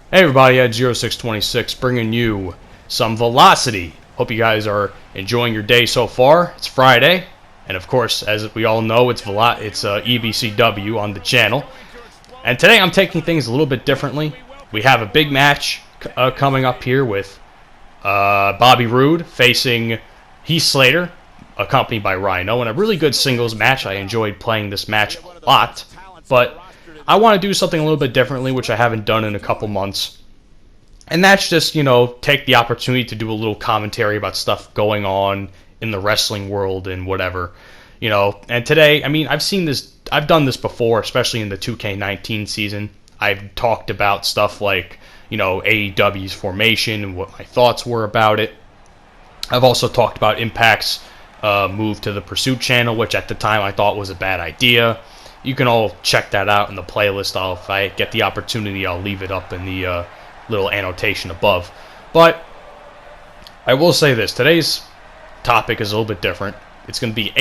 Hey everybody, at 0626 bringing you some velocity. Hope you guys are enjoying your day so far. It's Friday, and of course, as we all know, it's EBCW on the channel. And today I'm taking things a little bit differently. We have a big match coming up here with Bobby Roode facing Heath Slater, accompanied by Rhino, and a really good singles match. I enjoyed playing this match a lot, but I want to do something a little bit differently, which I haven't done in a couple months. And that's just, take the opportunity to do a little commentary about stuff going on in the wrestling world and whatever. And today, I've done this before, especially in the 2K19 season. I've talked about stuff like, AEW's formation and what my thoughts were about it. I've also talked about Impact's move to the Pursuit channel, which at the time I thought was a bad idea. You can all check that out in the playlist. If I get the opportunity, I'll leave it up in the little annotation above. But I will say this: today's topic is a little bit different. It's going to be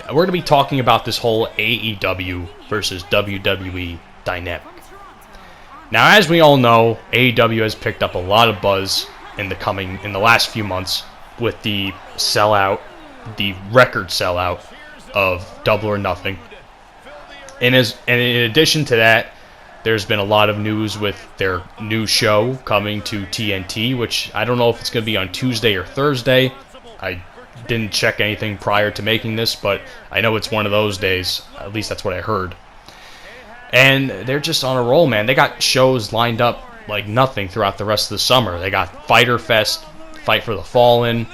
we're going to be talking about this whole AEW versus WWE dynamic. Now, as we all know, AEW has picked up a lot of buzz in the last few months with the record sellout of Double or Nothing. And in addition to that, there's been a lot of news with their new show coming to TNT, which I don't know if it's going to be on Tuesday or Thursday. I didn't check anything prior to making this, but I know it's one of those days. At least that's what I heard. And they're just on a roll, man. They got shows lined up like nothing throughout the rest of the summer. They got Fyter Fest, Fight for the Fallen.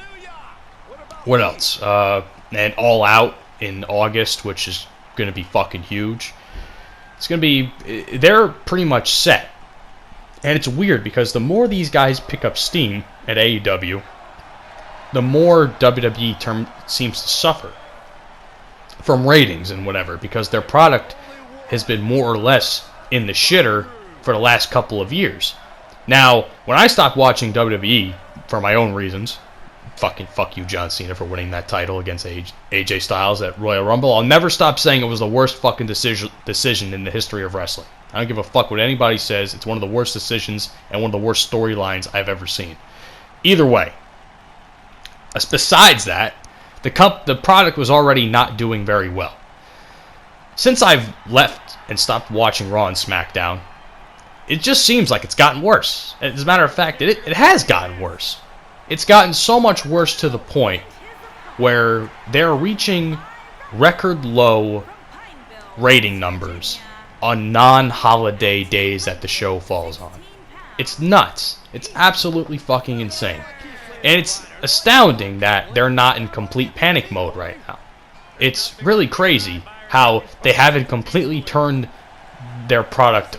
What else? And All Out in August, which is going to be fucking huge. They're pretty much set. And it's weird because the more these guys pick up steam at AEW, the more WWE seems to suffer from ratings and whatever, because their product has been more or less in the shitter for the last couple of years. Now, when I stopped watching WWE for my own reasons, fuck you, John Cena, for winning that title against AJ Styles at Royal Rumble. I'll never stop saying it was the worst fucking decision in the history of wrestling. I don't give a fuck what anybody says. It's one of the worst decisions and one of the worst storylines I've ever seen. Either way, besides that, the product was already not doing very well. Since I've left and stopped watching Raw and SmackDown, it just seems like it's gotten worse. As a matter of fact, it has gotten worse. It's gotten so much worse to the point where they're reaching record low rating numbers on non-holiday days that the show falls on. It's nuts. It's absolutely fucking insane. And it's astounding that they're not in complete panic mode right now. It's really crazy how they haven't completely turned their product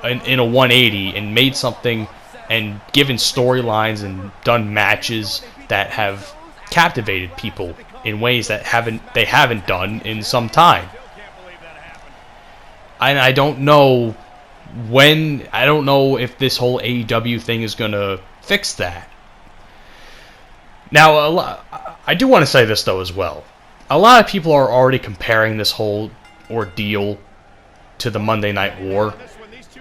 in a 180 and made something and given storylines and done matches that have captivated people in ways that they haven't done in some time. And I don't know if this whole AEW thing is going to fix that. Now, I do want to say this, though, as well. A lot of people are already comparing this whole ordeal to the Monday Night War,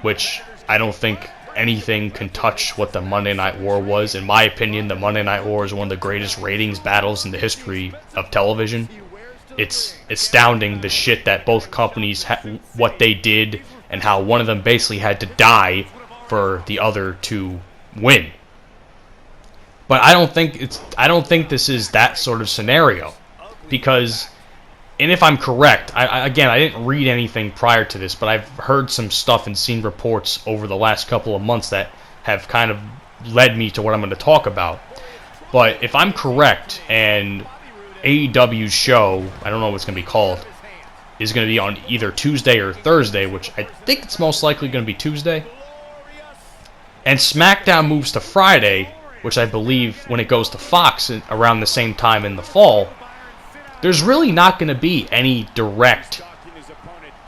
which I don't think anything can touch what the Monday Night War was. In my opinion, the Monday Night War is one of the greatest ratings battles in the history of television. It's astounding the shit that both companies what they did, and how one of them basically had to die for the other to win. But I don't think this is that sort of scenario, because, and if I'm correct, I didn't read anything prior to this, but I've heard some stuff and seen reports over the last couple of months that have kind of led me to what I'm going to talk about. But if I'm correct, and AEW's show, I don't know what it's going to be called, is going to be on either Tuesday or Thursday, which I think it's most likely going to be Tuesday, and SmackDown moves to Friday, which I believe when it goes to Fox around the same time in the fall, there's really not going to be any direct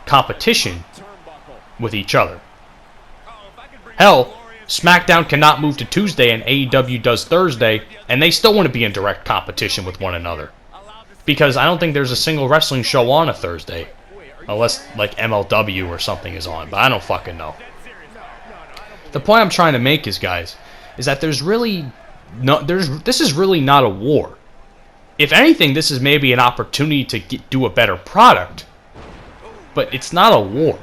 competition with each other. Hell, SmackDown cannot move to Tuesday and AEW does Thursday, and they still want to be in direct competition with one another. Because I don't think there's a single wrestling show on a Thursday. Unless, like, MLW or something is on, but I don't fucking know. The point I'm trying to make is, guys, is that this is really not a war. If anything, this is maybe an opportunity to do a better product, but it's not a war.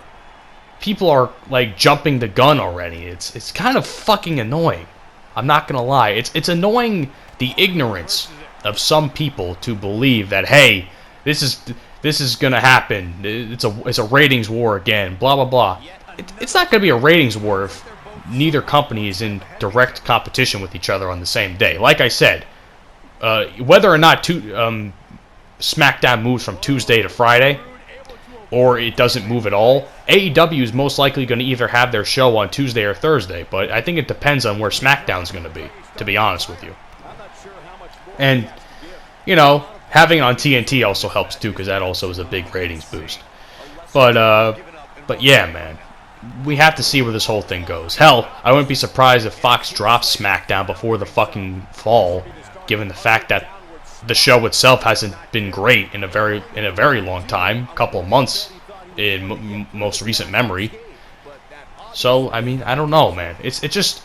People are like jumping the gun already. It's kind of fucking annoying. I'm not gonna lie. It's annoying the ignorance of some people to believe that, hey, this is gonna happen. It's a ratings war again. Blah blah blah. It's not gonna be a ratings war if neither company is in direct competition with each other on the same day. Like I said, whether or not SmackDown moves from Tuesday to Friday, or it doesn't move at all, AEW is most likely going to either have their show on Tuesday or Thursday, but I think it depends on where SmackDown's going to be honest with you. And, you know, having it on TNT also helps too, because that also is a big ratings boost. But yeah, man, we have to see where this whole thing goes. Hell, I wouldn't be surprised if Fox drops SmackDown before the fucking fall, given the fact that the show itself hasn't been great in a very long time, couple of months in most recent memory. So, I mean, I don't know, man. It's just,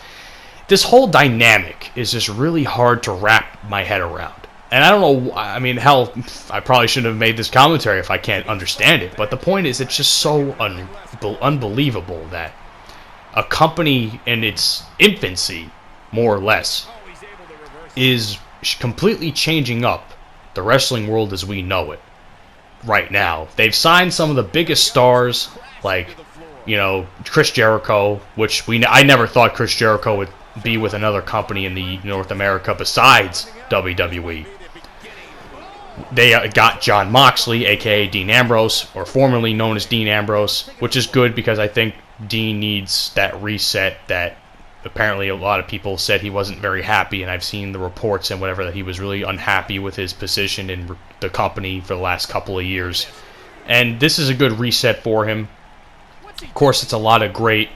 this whole dynamic is just really hard to wrap my head around. And I don't know, I mean, hell, I probably shouldn't have made this commentary if I can't understand it. But the point is, it's just so unbelievable that a company in its infancy, more or less, is completely changing up the wrestling world as we know it right now. They've signed some of the biggest stars, like, you know, Chris Jericho, which I never thought Chris Jericho would be with another company in the North America besides WWE. They got Jon Moxley, aka Dean Ambrose, or formerly known as Dean Ambrose, which is good because I think Dean needs that reset that apparently a lot of people said he wasn't very happy, and I've seen the reports and whatever that he was really unhappy with his position in the company for the last couple of years. And this is a good reset for him. Of course, it's a lot of great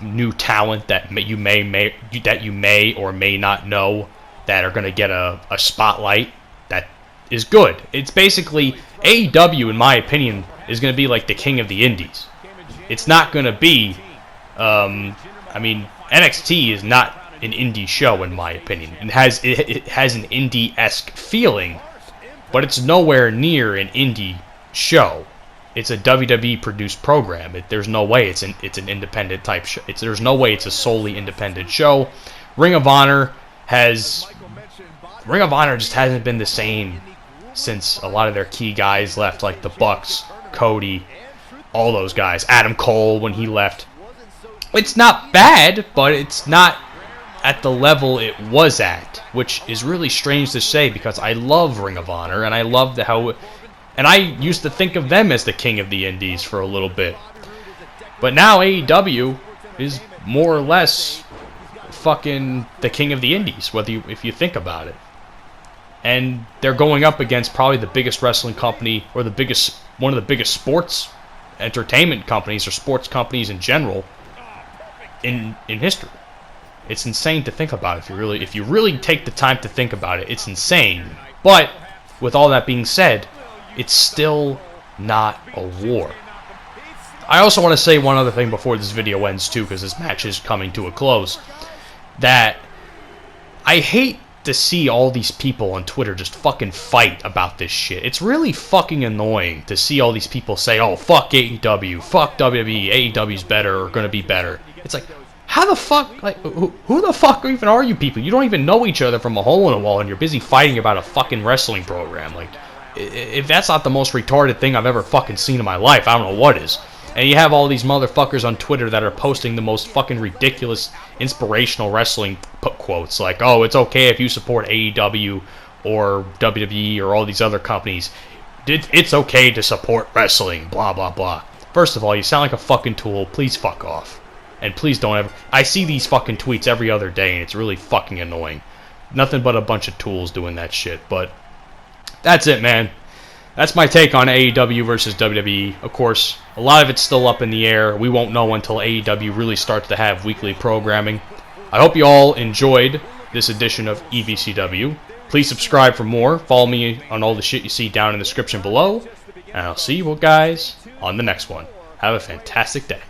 new talent that you may or may not know that are going to get a spotlight that is good. It's basically, AEW, in my opinion, is going to be like the king of the indies. It's not going to be, I mean, NXT is not an indie show, in my opinion. It has an indie-esque feeling, but it's nowhere near an indie show. It's a WWE-produced program. There's no way it's an independent type show. There's no way it's a solely independent show. Ring of Honor just hasn't been the same since a lot of their key guys left, like the Bucks, Cody, all those guys. Adam Cole when he left. It's not bad, but it's not at the level it was at, which is really strange to say because I love Ring of Honor, and I love and I used to think of them as the king of the indies for a little bit. But now AEW is more or less fucking the king of the indies, if you think about it. And they're going up against probably the biggest wrestling company, or one of the biggest sports entertainment companies, or sports companies in general, in history. It's insane to think about if you really take the time to think about it. It's insane. But with all that being said, it's still not a war. I also want to say one other thing before this video ends too, because this match is coming to a close, that I hate to see all these people on Twitter just fucking fight about this shit. It's really fucking annoying to see all these people say, oh, fuck AEW, fuck WWE, AEW's better or gonna be better. It's like, how the fuck, like, who the fuck even are you people? You don't even know each other from a hole in a wall, and you're busy fighting about a fucking wrestling program. Like, if that's not the most retarded thing I've ever fucking seen in my life, I don't know what is. And you have all these motherfuckers on Twitter that are posting the most fucking ridiculous inspirational wrestling quotes, like, oh, it's okay if you support AEW or WWE or all these other companies. It's okay to support wrestling, blah, blah, blah. First of all, you sound like a fucking tool. Please fuck off. And please don't ever... I see these fucking tweets every other day, and it's really fucking annoying. Nothing but a bunch of tools doing that shit, but... that's it, man. That's my take on AEW versus WWE. Of course, a lot of it's still up in the air. We won't know until AEW really starts to have weekly programming. I hope you all enjoyed this edition of EBCW. Please subscribe for more. Follow me on all the shit you see down in the description below. And I'll see you guys on the next one. Have a fantastic day.